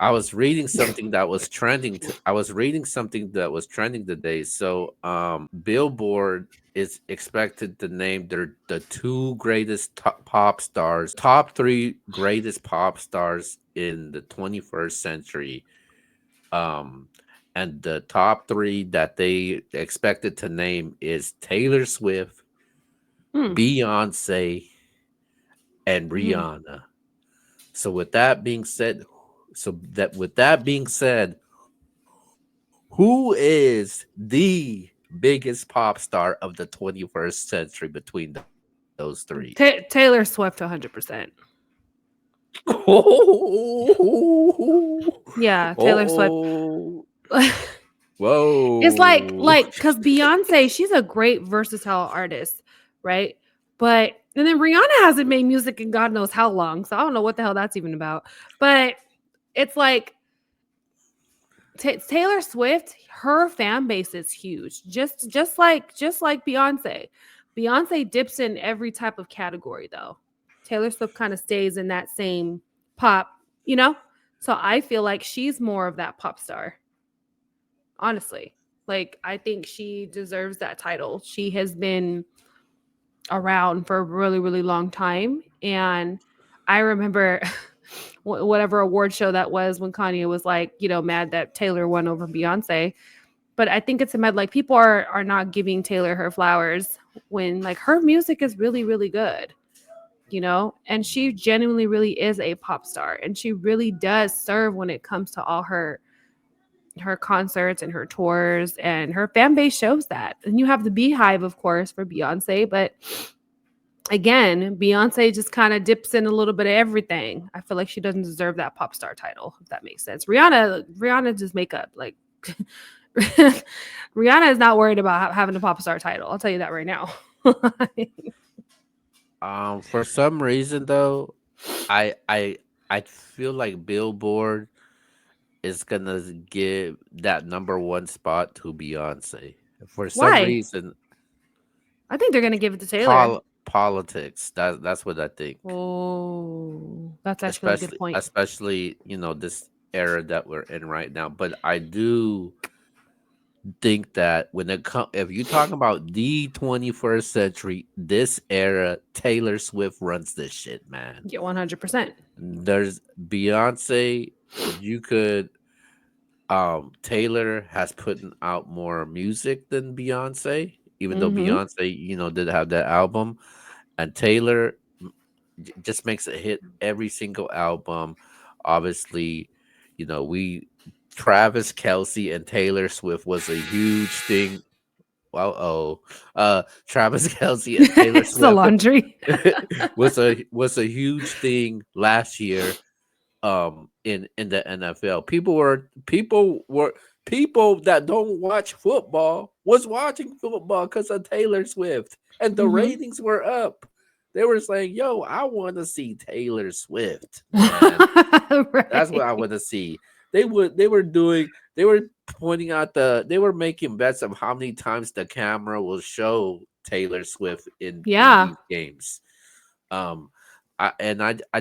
I was reading something that was trending. I was reading something that was trending today. So, Billboard is expected to name the two greatest pop stars, top three greatest pop stars in the 21st century. Um, and the top three that they expected to name is Taylor Swift, Hmm. Beyonce, and Hmm. Rihanna. So with that being said, who is the biggest pop star of the 21st century between those three? Taylor Swift, 100%. Yeah, Taylor Swift. Oh, It's whoa. because Beyonce, she's a great versatile artist, right? But and then Rihanna hasn't made music in God knows how long, so I don't know what the hell that's even about. But it's like Taylor Swift, her fan base is huge, just like Beyonce. Beyonce dips in every type of category though. Taylor Swift kind of stays in that same pop, you know. So I feel like she's more of that pop star, honestly. Like I think she deserves that title. She has been around for a really really long time, and I remember whatever award show that was when Kanye was like, mad that Taylor won over Beyonce. But I think it's a mad like people are not giving Taylor her flowers when like her music is really really good, and she genuinely really is a pop star, and she really does serve when it comes to all her concerts and her tours, and her fan base shows that. And you have the Beehive, of course, for Beyonce, but again, Beyonce just kind of dips in a little bit of everything. I feel like she doesn't deserve that pop star title, if that makes sense. Rihanna just makeup. Like Rihanna is not worried about having a pop star title. I'll tell you that right now. For some reason though, I I I feel like Billboard is gonna give that number one spot to Beyonce. For some Why? reason, I think they're gonna give it to Taylor. politics. That's what I think. Oh, that's actually a good Especially, point. especially this era that we're in right now. But I do think that when it comes, if you talk about the 21st century, this era, Taylor Swift runs this shit, man. Yeah, 100%. There's Beyonce. You could Taylor has put out more music than Beyonce, even though Mm-hmm. Beyonce, did have that album, and Taylor just makes a hit every single album. Obviously, we Travis Kelsey and Taylor Swift was a huge thing. Well, Travis Kelsey and Taylor It's the Swift laundry. was a huge thing last year in the NFL. People that don't watch football was watching football because of Taylor Swift, and the Mm-hmm. ratings were up. They were saying, "Yo, I want to see Taylor Swift, man. That's what I Right. want to see." They were pointing out they were making bets of how many times the camera will show Taylor Swift in Yeah. these games. Um, I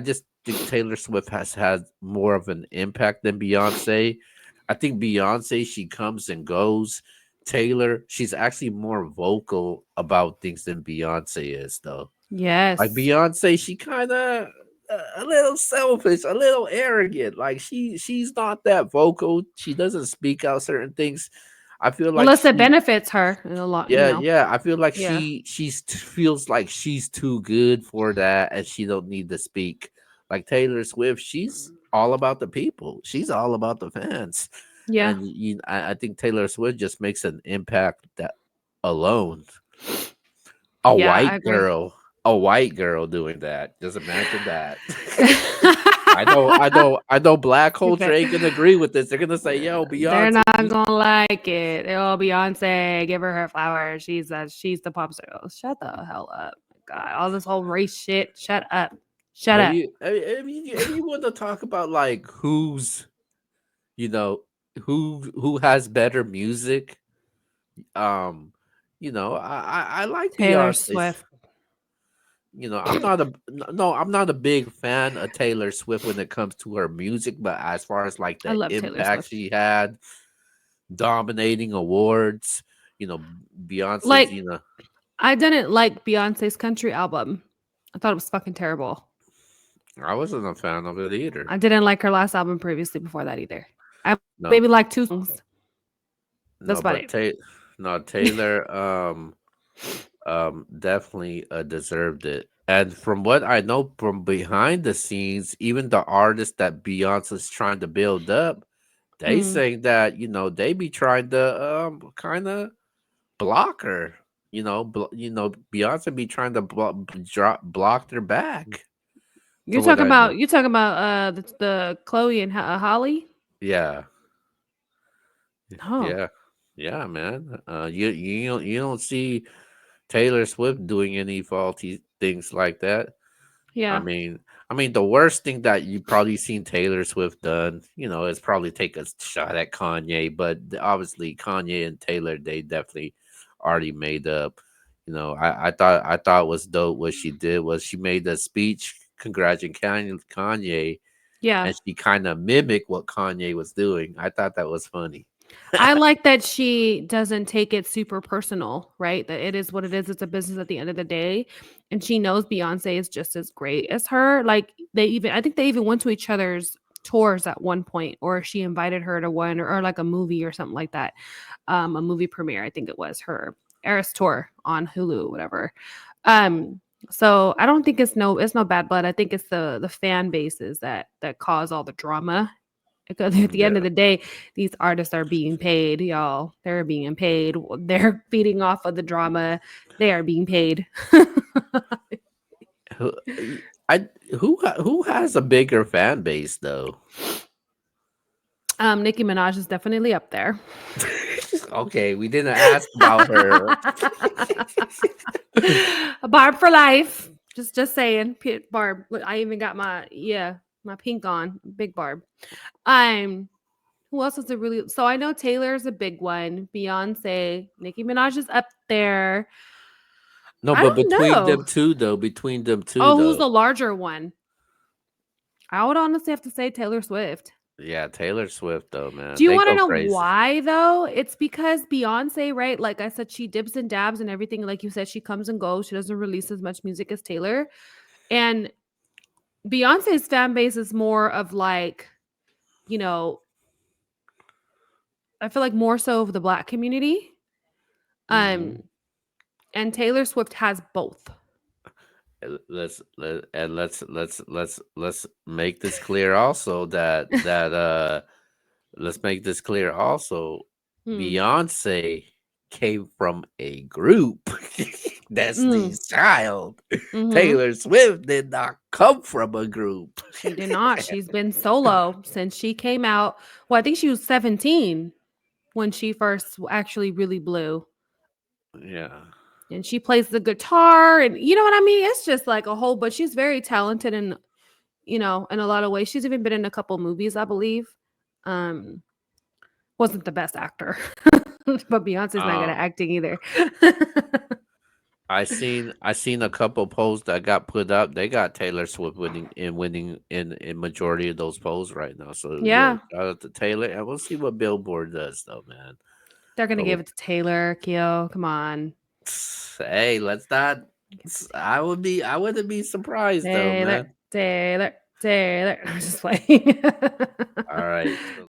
just think Taylor Swift has had more of an impact than Beyonce. I think Beyonce, she comes and goes. Taylor, she's actually more vocal about things than Beyonce is, though. Like Yes. Beyonce, she kind of a little selfish, a little arrogant. Like she's not that vocal. She doesn't speak out certain things. I feel like Unless it she benefits her in a lot, yeah, yeah. I feel like Yeah. feels like she's too good for that, and she don't need to speak. Like Taylor Swift, she's all about the people. She's all about the fans, Yeah. and I think Taylor Swift just makes an impact that alone. A Yeah, I white agree. girl, a white girl doing that. Just imagine that. I know. Black culture Stupid. ain't gonna agree with this. They're gonna say, "Yo, They're Beyonce, not you." gonna like it. Oh, Beyonce, give her flowers. She's the pop star. Shut the hell up. God, all this whole race shit. Shut up. Shut But up. if you want to talk about like you know, who has better music, um, I like Taylor Beyonce's. Swift. I'm not a no, I'm not a big fan of Taylor Swift when it comes to her music, but as far as like I the love Taylor impact Swift. she had, dominating awards, you know, Beyonce's, Like, I didn't like Beyonce's country album. I thought it was fucking terrible. I wasn't a fan of it either. I didn't like her last album previously before that either. I No, maybe like 2 songs. That's no, about but it. no, Taylor, definitely deserved it. And from what I know from behind the scenes, even the artists that Beyonce's trying to build up, they Mm. saying that they be trying to kind of block her. Beyonce be trying to block their bag. From what I know, You talking about the Chloe and Holly? yeah, Oh, yeah, yeah, man. You don't see Taylor Swift doing any faulty things like that. I yeah. mean, the worst thing that you probably seen Taylor Swift done, is probably take a shot at Kanye. But obviously, Kanye and Taylor, they definitely already made up. I thought it was dope. What she did was she made a speech congratulating Kanye, Yeah. and she kind of mimicked what Kanye was doing. I thought that was funny. I like that she doesn't take it super personal, right? That it is what it is. It's a business at the end of the day. And she knows Beyonce is just as great as her. Like I think they even went to each other's tours at one point, or she invited her to one or like a movie or something like that. A movie premiere, I think it was her Eras tour on Hulu, whatever. Um, so I don't think it's no bad blood. I think it's the fan bases that cause all the drama because at the end of Yeah. the day, these artists are being paid, y'all. They're being paid. They're feeding off of the drama. They are being paid. Who I who has a bigger fan base though? Nicki Minaj is definitely up there. Okay, we didn't ask about her. A Barb for life. Just saying, Barb. Look, I even got my pink on, big Barb. Um, who else is a really? So I know Taylor's a big one. Beyonce, Nicki Minaj is up there. No, I but don't know. between them two Oh, who's though. the larger one? I would honestly have to say Taylor Swift. Yeah, Taylor Swift though, Do man. you They want to go know crazy. why though? It's because Beyonce, right? Like I said, she dips and dabs and everything. Like you said, she comes and goes. She doesn't release as much music as Taylor. And Beyonce's fan base is more of like, you know, I feel like more so of the black community. Um, Hmm. and Taylor Swift has both. Let's make this clear also let's make this clear also. Hmm. Beyonce came from a group. Mm. Destiny's Child. Mm-hmm. Taylor Swift did not come from a group. She did not. She's been solo since she came out. Well, I think she was 17 when she first actually really blew. Yeah. And she plays the guitar and you know what I mean? It's just like a whole but she's very talented and in a lot of ways. She's even been in a couple movies, I believe. Um wasn't the best actor. But Beyonce's not good Uh, at acting either. I seen a couple polls that got put up. They got Taylor Swift winning in majority of those polls right now. So yeah, Yeah, shout out to Taylor, and we'll see what Billboard does though, man. they're gonna But give it to Taylor, Kyo. Come on. hey, let's not. I wouldn't be surprised though, Taylor, man. Taylor, Taylor. I'm just playing. All right.